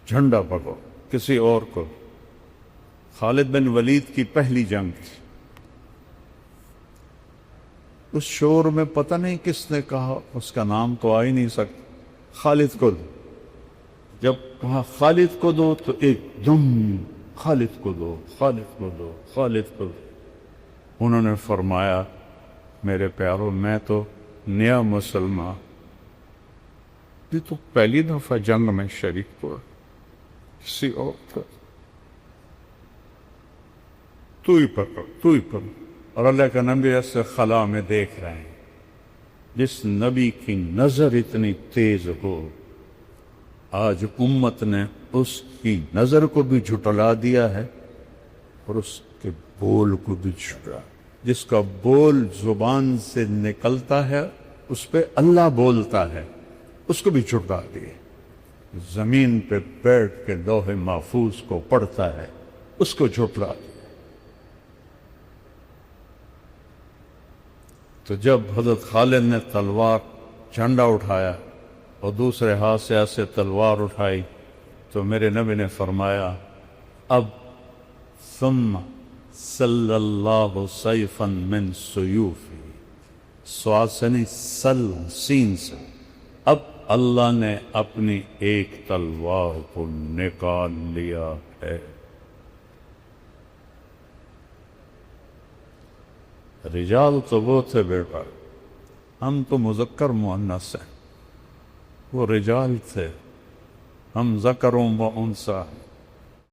جھنڈا پکڑو کسی اور کو. خالد بن ولید کی پہلی جنگ تھی. اس شور میں پتہ نہیں کس نے کہا، اس کا نام تو آ ہی نہیں سکتا، خالد کو دو. جب کہا خالد کو دو تو ایک دم خالد کو دو، خالد کو دو، خالد کو دو. انہوں نے فرمایا میرے پیاروں میں تو نیا مسلمان، یہ تو پہلی دفعہ جنگ میں شریک ہوا، کسی اور کا تو ہی پکڑ، تو ہی پکڑ. اور اللہ کا نبی ایسے خلا میں دیکھ رہے ہیں. جس نبی کی نظر اتنی تیز ہو، آج امت نے اس کی نظر کو بھی جھٹلا دیا ہے اور اس کے بول کو بھی جھٹلا. جس کا بول زبان سے نکلتا ہے اس پہ اللہ بولتا ہے، اس کو بھی جھٹلا دیے. زمین پہ بیٹھ کے لوح محفوظ کو پڑھتا ہے، اس کو جھٹلا دیا. تو جب حضرت خالد نے تلوار جھنڈا اٹھایا اور دوسرے ہاتھ سے ایسے تلوار اٹھائی تو میرے نبی نے فرمایا اب ثم صلی اللہ سیفا من سیوفی، سواد سے نہیں، سین سے. اب اللہ نے اپنی ایک تلوار کو نکال لیا ہے. رجال تو وہ تھے بیٹا، ہم تو مذکر مؤنث ہیں، وہ رجال تھے، ہم ذکر و انثیٰ ہیں.